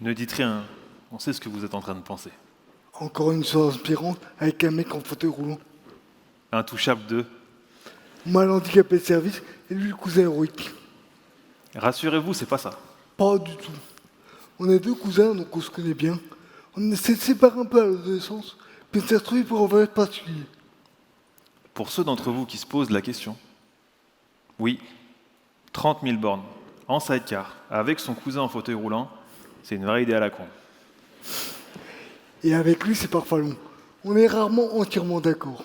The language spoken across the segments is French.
Ne dites rien, on sait ce que vous êtes en train de penser. Encore une histoire inspirante avec un mec en fauteuil roulant. Intouchable 2. Moi, l'handicapé de service et lui, le cousin héroïque. Rassurez-vous, c'est pas ça. Pas du tout. On est deux cousins, donc on se connaît bien. On s'est séparés un peu à l'adolescence, puis on s'est retrouvés pour un voyage particulier. Pour ceux d'entre vous qui se posent la question, oui, 30 000 bornes, en sidecar, avec son cousin en fauteuil roulant, c'est une vraie idée à la con. Et avec lui, c'est parfois long. On est rarement entièrement d'accord.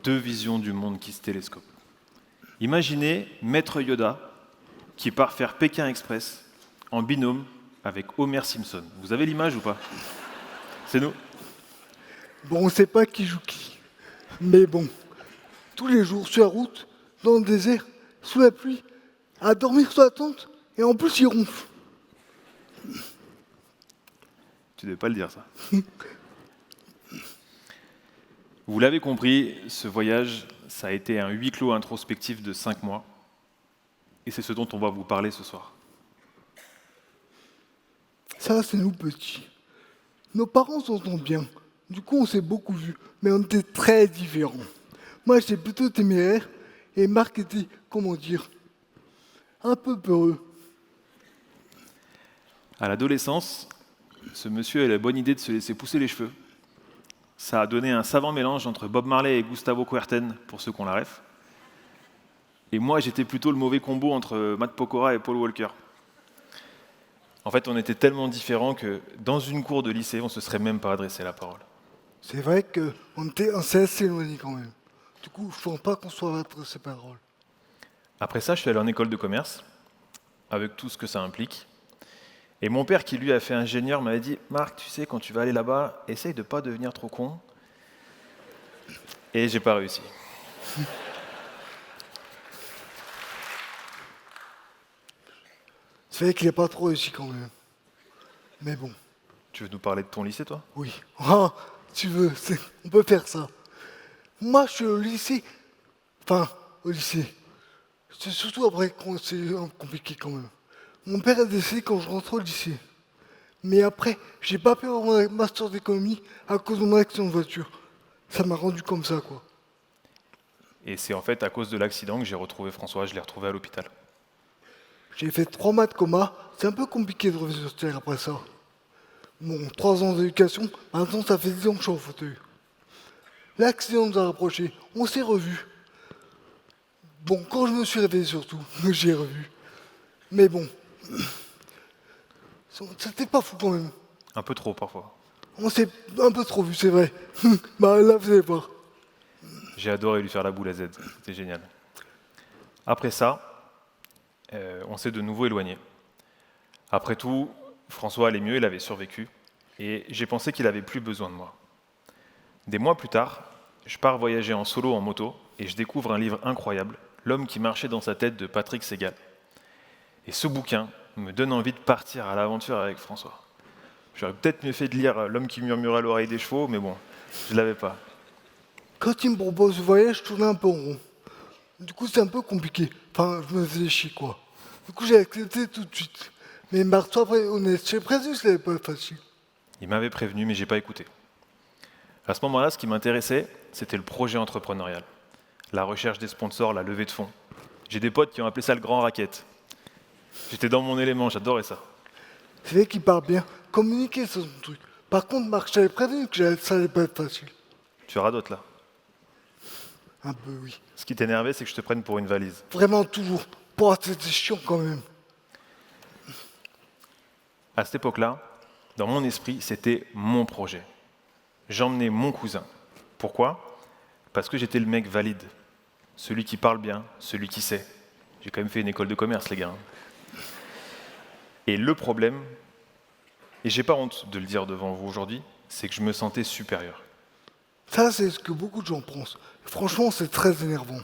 Deux visions du monde qui se télescopent. Imaginez Maître Yoda qui part faire Pékin Express en binôme avec Homer Simpson. Vous avez l'image ou pas? C'est nous. Bon, on sait pas qui joue qui. Mais bon, tous les jours, sur la route, dans le désert, sous la pluie, à dormir sur la tente, et en plus, il ronfle. Tu devais pas le dire, ça. Vous l'avez compris, ce voyage, ça a été un huis clos introspectif de 5 mois. Et c'est ce dont on va vous parler ce soir. Ça, c'est nous petits. Nos parents s'entendent bien. Du coup, on s'est beaucoup vus, mais on était très différents. Moi, j'étais plutôt téméraire, et Marc était, comment dire, un peu peureux. À l'adolescence, ce monsieur a la bonne idée de se laisser pousser les cheveux. Ça a donné un savant mélange entre Bob Marley et Gustavo Kuerten, pour ceux qui ont la ref. Et moi, j'étais plutôt le mauvais combo entre Matt Pokora et Paul Walker. En fait, on était tellement différents que dans une cour de lycée, on ne se serait même pas adressé la parole. C'est vrai qu'on s'est assez éloignés quand même. Du coup, je ne pense pas qu'on soit entre ces paroles. Après ça, je suis allé en école de commerce, avec tout ce que ça implique. Et mon père, qui lui a fait ingénieur, m'avait dit « Marc, tu sais, quand tu vas aller là-bas, essaye de ne pas devenir trop con. » Et j'ai pas réussi. C'est vrai qu'il n'est pas trop réussi quand même. Mais bon, Tu veux nous parler de ton lycée, toi? oui. Ah, tu veux, on peut faire ça. Moi, je suis au lycée. Enfin, au lycée. C'est surtout après quand c'est compliqué quand même. Mon père a décédé quand je rentrais au lycée. Mais après, j'ai pas pu avoir mon master d'économie à cause de mon accident de voiture. Ça m'a rendu comme ça, quoi. Et c'est en fait à cause de l'accident que j'ai retrouvé François, je l'ai retrouvé à l'hôpital. J'ai fait 3 mois de coma. C'est un peu compliqué de revenir sur Terre après ça. Bon, 3 ans d'éducation, maintenant ça fait 10 ans que je suis en fauteuil. L'accident nous a rapprochés, on s'est revus. Bon, quand je me suis réveillé surtout, j'ai revu. Mais bon, c'était pas fou quand même. Un peu trop parfois. On s'est un peu trop vu, c'est vrai. Bah là, vous allez voir. J'ai adoré lui faire la boule à Z, c'était génial. Après ça, on s'est de nouveau éloigné. Après tout, François allait mieux, il avait survécu, et j'ai pensé qu'il avait plus besoin de moi. Des mois plus tard, je pars voyager en solo en moto, et je découvre un livre incroyable, L'homme qui marchait dans sa tête de Patrick Segal. Et ce bouquin me donne envie de partir à l'aventure avec François. J'aurais peut-être mieux fait de lire L'homme qui murmurait à l'oreille des chevaux, mais bon, je ne l'avais pas. Quand il me propose ce voyage, je tournais un peu en rond. Du coup, c'est un peu compliqué. Enfin, je me faisais chier, quoi. Du coup, j'ai accepté tout de suite. Mais Marc, après, honnête, j'ai prévu que c'était pas facile. Il m'avait prévenu, mais j'ai pas écouté. À ce moment-là, ce qui m'intéressait, c'était le projet entrepreneurial. La recherche des sponsors, la levée de fonds. J'ai des potes qui ont appelé ça le grand racket. J'étais dans mon élément, j'adorais ça. C'est vrai qu'il parle bien. Communiquer, c'est son truc. Par contre, Marc, j'avais prévenu que ça allait pas être facile. Tu radotes là. Un peu, oui. Ce qui t'énervait, c'est que je te prenne pour une valise. Vraiment, toujours. Pour c'était chiant quand même. À cette époque-là, dans mon esprit, c'était mon projet. J'emmenais mon cousin. Pourquoi? Parce que j'étais le mec valide. Celui qui parle bien, celui qui sait. J'ai quand même fait une école de commerce, les gars. Et le problème, et j'ai pas honte de le dire devant vous aujourd'hui, c'est que je me sentais supérieur. Ça, c'est ce que beaucoup de gens pensent. Franchement, c'est très énervant.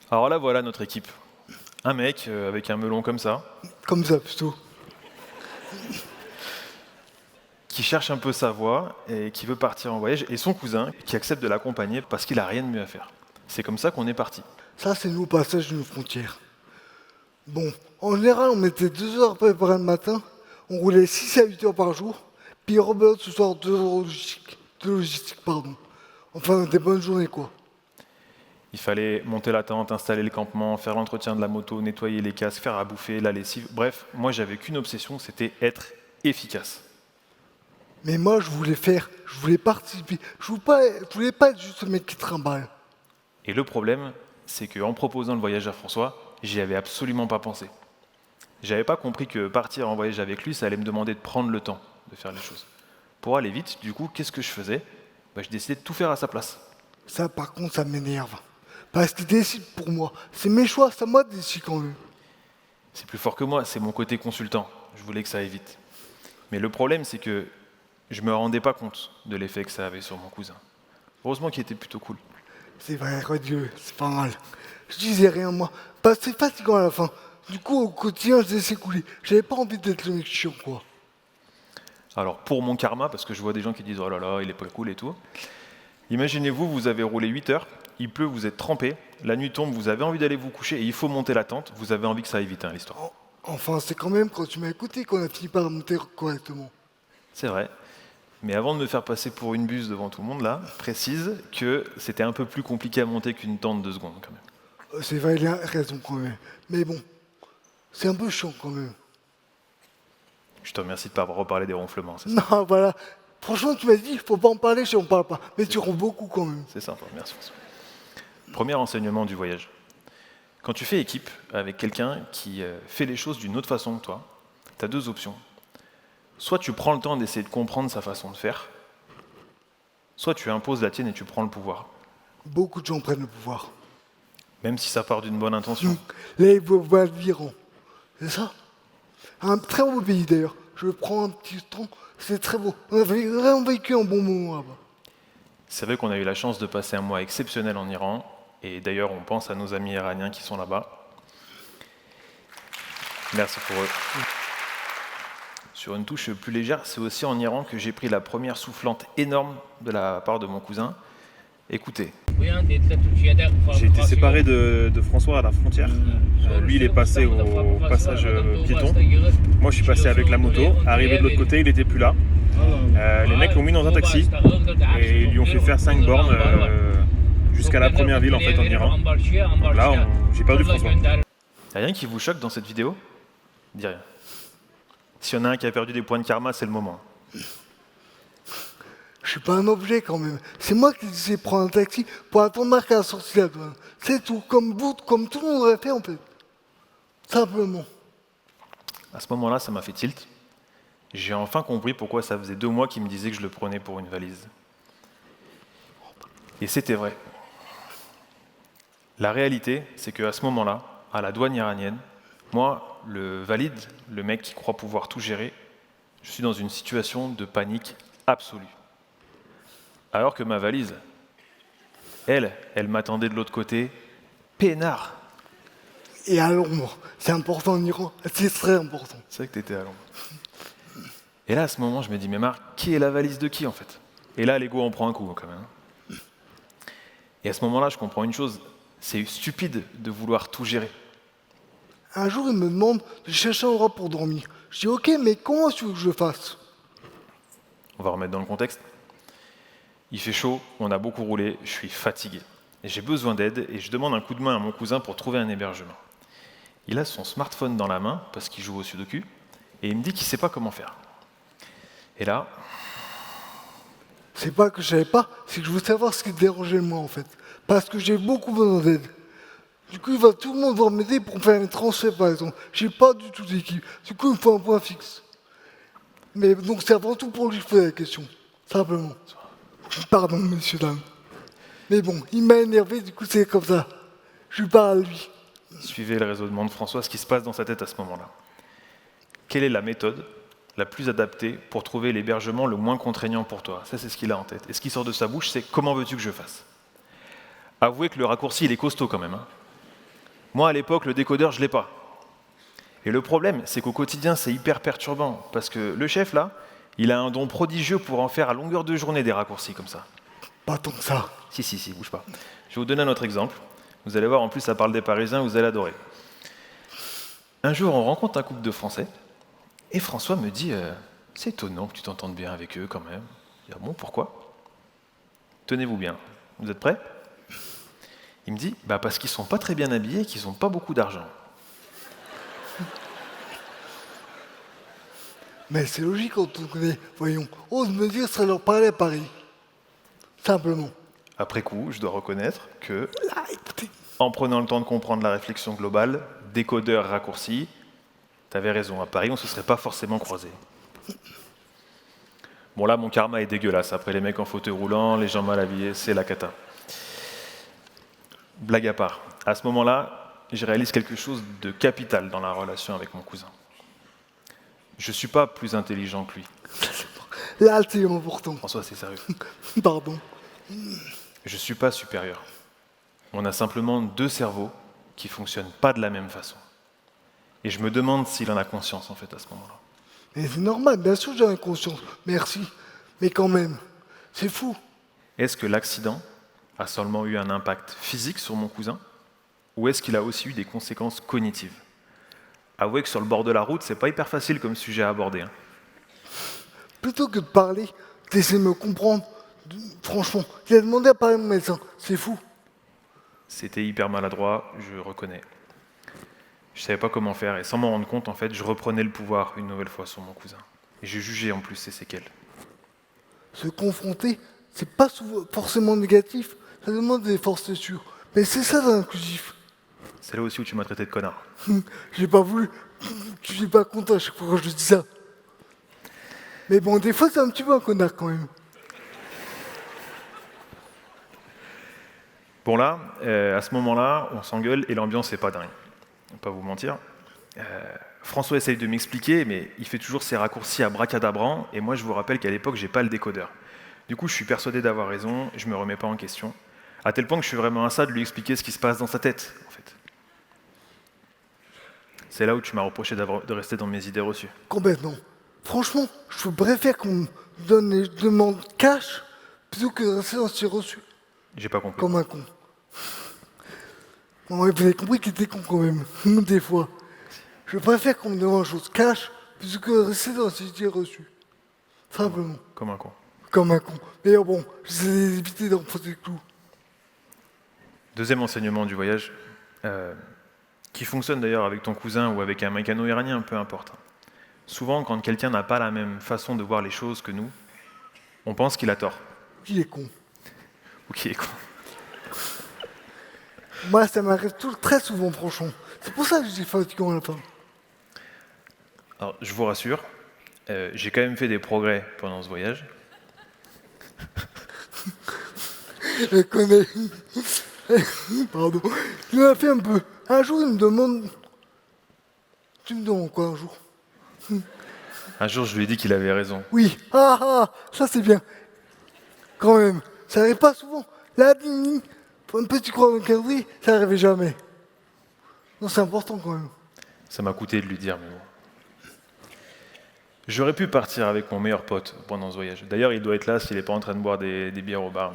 Alors là, voilà notre équipe. Un mec avec un melon comme ça, Comme ça, plutôt. qui cherche un peu sa voie et qui veut partir en voyage, et son cousin qui accepte de l'accompagner parce qu'il a rien de mieux à faire. C'est comme ça qu'on est parti. Ça, c'est nous au passage de nos frontières. Bon, en général, on mettait 2 heures à préparer le matin, on roulait 6 à 8 heures par jour, puis rebelote ce soir 2 heures de logistique, pardon. Enfin, des bonnes journées, quoi. Il fallait monter la tente, installer le campement, faire l'entretien de la moto, nettoyer les casques, faire à bouffer, la lessive. Bref, moi j'avais qu'une obsession, c'était être efficace. Mais moi, je voulais participer. Je voulais pas être juste le mec qui trimballe. Et le problème, c'est qu'en proposant le voyage à François, j'y avais absolument pas pensé. J'avais pas compris que partir en voyage avec lui, ça allait me demander de prendre le temps de faire les choses. Pour aller vite, du coup, qu'est-ce que je faisais? Je décidais de tout faire à sa place. Ça, par contre, ça m'énerve. Parce qu'il décide pour moi. C'est mes choix, c'est à moi de décider quand même. C'est plus fort que moi, c'est mon côté consultant. Je voulais que ça aille vite. Mais le problème, c'est que je me rendais pas compte de l'effet que ça avait sur mon cousin. Heureusement qu'il était plutôt cool. C'est vrai, Dieu, c'est pas mal. Je disais rien, moi. Parce que c'est fatigant à la fin. Du coup, au quotidien, je laissais couler. J'avais pas envie d'être le mec chiant, quoi. Alors pour mon karma, parce que je vois des gens qui disent « Oh là là, il est pas cool et tout », imaginez-vous, vous avez roulé 8 heures, il pleut, vous êtes trempé, la nuit tombe, vous avez envie d'aller vous coucher et il faut monter la tente, vous avez envie que ça aille vite, hein, l'histoire. Enfin, c'est quand même quand tu m'as écouté qu'on a fini par monter correctement. C'est vrai. Mais avant de me faire passer pour une buse devant tout le monde, là, précise que c'était un peu plus compliqué à monter qu'une tente de secondes, quand même. C'est vrai, il a raison quand même. Mais bon, c'est un peu chiant quand même. Je te remercie de ne pas avoir reparlé des ronflements, c'est ça? Non, voilà. Franchement, tu m'as dit, il faut pas en parler si on parle pas. Mais tu ronds beaucoup quand même. C'est sympa, merci François. Premier enseignement du voyage. Quand tu fais équipe avec quelqu'un qui fait les choses d'une autre façon que toi, tu as 2 options. Soit tu prends le temps d'essayer de comprendre sa façon de faire, soit tu imposes la tienne et tu prends le pouvoir, Beaucoup de gens prennent le pouvoir. même si ça part d'une bonne intention. Là, ils voient l'Iran. C'est ça? Un très beau pays d'ailleurs. Je prends un petit temps. C'est très beau. On avait vraiment vécu un bon moment là-bas. C'est vrai qu'on a eu la chance de passer un mois exceptionnel en Iran, et d'ailleurs on pense à nos amis iraniens qui sont là-bas. Merci pour eux. Sur une touche plus légère, c'est aussi en Iran que j'ai pris la première soufflante énorme de la part de mon cousin. Écoutez. J'ai été séparé de François à la frontière. Lui, il est passé au passage piéton. Moi, je suis passé avec la moto. Arrivé de l'autre côté, il n'était plus là. Les mecs l'ont mis dans un taxi et ils lui ont fait faire 5 bornes jusqu'à la première ville en fait en Iran. Donc là, j'ai perdu François. Y a rien qui vous choque dans cette vidéo? Dis rien. S'il y en a un qui a perdu des points de karma, c'est le moment. Je suis pas un objet quand même. C'est moi qui disais prendre un taxi pour attendre Marc à la sortie de la douane. C'est tout, comme tout le monde aurait fait en fait. Simplement. À ce moment-là, ça m'a fait tilt. J'ai enfin compris pourquoi ça faisait 2 mois qu'il me disait que je le prenais pour une valise. Et c'était vrai. La réalité, c'est qu'à ce moment-là, à la douane iranienne, moi, le valide, le mec qui croit pouvoir tout gérer, je suis dans une situation de panique absolue. Alors que ma valise, elle m'attendait de l'autre côté, peinard. Et à Londres, c'est important en Iran, c'est très important. C'est vrai que t'étais à Londres. Et là, à ce moment, je me dis, mais Marc, qui est la valise de qui en fait? Et là, l'ego en prend un coup quand même. Et à ce moment-là, je comprends une chose, c'est stupide de vouloir tout gérer. Un jour, il me demande de chercher un endroit pour dormir. Je dis ok, mais comment tu veux que je fasse? On va remettre dans le contexte. Il fait chaud, on a beaucoup roulé, je suis fatigué. Et j'ai besoin d'aide et je demande un coup de main à mon cousin pour trouver un hébergement. Il a son smartphone dans la main parce qu'il joue au sudoku et il me dit qu'il ne sait pas comment faire. Et là, C'est pas que je savais pas, c'est que je veux savoir ce qui te dérangeait le moins en fait. Parce que j'ai beaucoup besoin d'aide. Du coup, tout le monde va m'aider pour faire un transfert par exemple. J'ai pas du tout d'équipe. Du coup, il me faut un point fixe. Mais donc c'est avant tout pour lui que je pose la question. Simplement. Pardon, messieurs, dames. Mais bon, il m'a énervé, du coup c'est comme ça. Je lui parle à lui. suivez le raisonnement de François, ce qui se passe dans sa tête à ce moment-là. Quelle est la méthode la plus adaptée pour trouver l'hébergement le moins contraignant pour toi? Ça, c'est ce qu'il a en tête. Et ce qui sort de sa bouche, c'est « comment veux-tu que je fasse ?» Avouez que le raccourci, il est costaud quand même. Hein. Moi, à l'époque, le décodeur, je ne l'ai pas. Et le problème, c'est qu'au quotidien, c'est hyper perturbant. Parce que le chef, là, il a un don prodigieux pour en faire à longueur de journée des raccourcis comme ça. Pas tant que ça. Si, bouge pas. Je vais vous donner un autre exemple. Vous allez voir, en plus, ça parle des Parisiens, vous allez adorer. Un jour, on rencontre un couple de Français, et François me dit c'est étonnant que tu t'entendes bien avec eux quand même. Je dis, ah bon, pourquoi? Tenez-vous bien, vous êtes prêts? Il me dit parce qu'ils sont pas très bien habillés et qu'ils n'ont pas beaucoup d'argent. Mais c'est logique quand on connaît, voyons. Ose me dire, ça leur parlait à Paris. Simplement. Après coup, je dois reconnaître que, Là, écoutez. en prenant le temps de comprendre la réflexion globale, décodeur raccourci, t'avais raison, à Paris, on se serait pas forcément croisés. Bon là, mon karma est dégueulasse. Après les mecs en fauteuil roulant, les gens mal habillés, c'est la cata. Blague à part. À ce moment-là, je réalise quelque chose de capital dans la relation avec mon cousin. Je suis pas plus intelligent que lui. Là, c'est important. François, c'est sérieux. Pardon. Je suis pas supérieur. On a simplement deux cerveaux qui fonctionnent pas de la même façon. Et je me demande s'il en a conscience en fait à ce moment-là. Mais c'est normal, bien sûr, j'en ai conscience. Merci. Mais quand même, c'est fou. Est-ce que l'accident a seulement eu un impact physique sur mon cousin ou est-ce qu'il a aussi eu des conséquences cognitives? Avouez que sur le bord de la route, c'est pas hyper facile comme sujet à aborder. Plutôt que de parler, d'essayer de me comprendre, franchement, il a demandé à parler à mon médecin. C'est fou. C'était hyper maladroit, je reconnais. Je savais pas comment faire et sans m'en rendre compte, en fait, je reprenais le pouvoir une nouvelle fois sur mon cousin. Et je jugeais en plus ses séquelles. Se confronter, c'est pas forcément négatif. Ça demande des forces sûres. Mais c'est ça l'inclusif. C'est là aussi où tu m'as traité de connard. J'ai pas voulu. Tu n'es pas content à chaque fois quand je dis ça. Mais bon, des fois, c'est un petit peu un connard quand même. Bon là, à ce moment-là, on s'engueule et l'ambiance n'est pas dingue. Je vais pas vous mentir. François essaye de m'expliquer, mais il fait toujours ses raccourcis à bracadabrant, et moi je vous rappelle qu'à l'époque, j'ai pas le décodeur. Du coup, je suis persuadé d'avoir raison, je me remets pas en question, à tel point que je suis vraiment à ça de lui expliquer ce qui se passe dans sa tête, en fait. C'est là où tu m'as reproché de rester dans mes idées reçues. Complètement. Franchement, je préfère qu'on me donne les demandes cash plutôt que de rester dans ce reçu. J'ai pas compris. Comme un con. Bon, ouais, vous avez compris qu'il était con quand même, des fois. Je préfère qu'on me demande des choses cash plutôt que de rester dans ces idées reçues. Simplement. Comme un con. Comme un con. Mais bon, j'essaie d'éviter d'enfoncer le clou. Deuxième enseignement du voyage, qui fonctionne d'ailleurs avec ton cousin ou avec un mécano-iranien, peu importe. Souvent, quand quelqu'un n'a pas la même façon de voir les choses que nous, on pense qu'il a tort. Qui est con? Ou qu'il est con. Moi, ça m'arrive très souvent, franchement. C'est pour ça que je dis fatigant à la fin. Alors, je vous rassure, j'ai quand même fait des progrès pendant ce voyage. Je connais. Pardon. Il m'a fait un peu. Un jour, il me demande. Tu me demandes quoi un jour? Un jour, je lui ai dit qu'il avait raison. Oui. Ça c'est bien. Quand même. Ça n'arrive pas souvent. Là, ding, pour un petit croix dans le calendrier, ça n'arrivait jamais. Non, c'est important quand même. Ça m'a coûté de lui dire, mais bon. J'aurais pu partir avec mon meilleur pote pendant ce voyage. D'ailleurs, il doit être là s'il n'est pas en train de boire des bières au bar.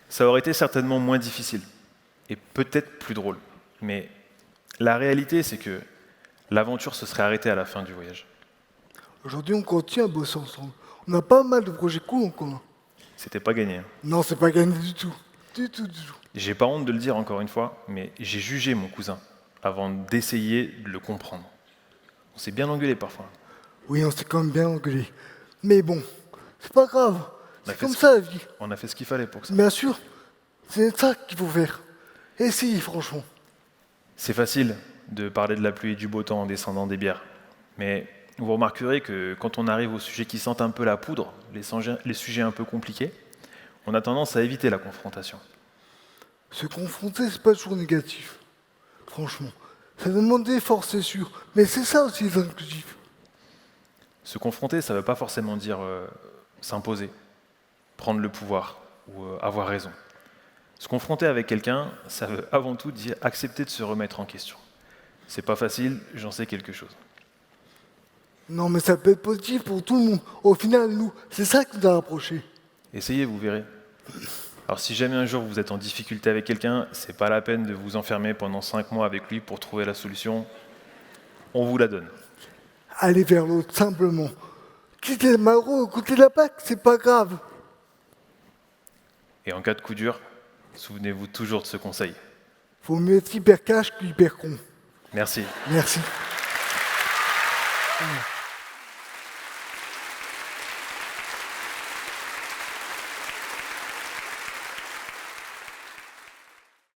Ça aurait été certainement moins difficile et peut-être plus drôle. Mais la réalité, c'est que l'aventure se serait arrêtée à la fin du voyage. Aujourd'hui, on continue à bosser ensemble. On a pas mal de projets cool en commun. C'était pas gagné. Non, c'est pas gagné du tout. Du tout. J'ai pas honte de le dire encore une fois, mais j'ai jugé mon cousin avant d'essayer de le comprendre. On s'est bien engueulé parfois. Oui, on s'est quand même bien engueulé. Mais bon, c'est pas grave. C'est comme ça la vie. On a fait ce qu'il fallait pour ça. Bien sûr, c'est ça qu'il faut faire. Essayez, franchement. C'est facile de parler de la pluie et du beau temps en descendant des bières. Mais vous remarquerez que quand on arrive aux sujets qui sentent un peu la poudre, les sujets un peu compliqués, on a tendance à éviter la confrontation. Se confronter, c'est pas toujours négatif. Franchement. Ça demande des forces, c'est sûr. Mais c'est ça aussi l'inclusif. Se confronter, ça ne veut pas forcément dire s'imposer, prendre le pouvoir ou avoir raison. Se confronter avec quelqu'un, ça veut avant tout dire accepter de se remettre en question. C'est pas facile, j'en sais quelque chose. Non, mais ça peut être positif pour tout le monde. Au final, nous, c'est ça qui nous a rapprochés. Essayez, vous verrez. Alors si jamais un jour vous êtes en difficulté avec quelqu'un, c'est pas la peine de vous enfermer pendant 5 mois avec lui pour trouver la solution. on vous la donne. Allez vers l'autre, simplement. Quittez le malheureux, écoutez la PAC, c'est pas grave. Et en cas de coup dur, souvenez-vous toujours de ce conseil. Faut mieux être hyper cash qu'hyper con. Merci. Merci.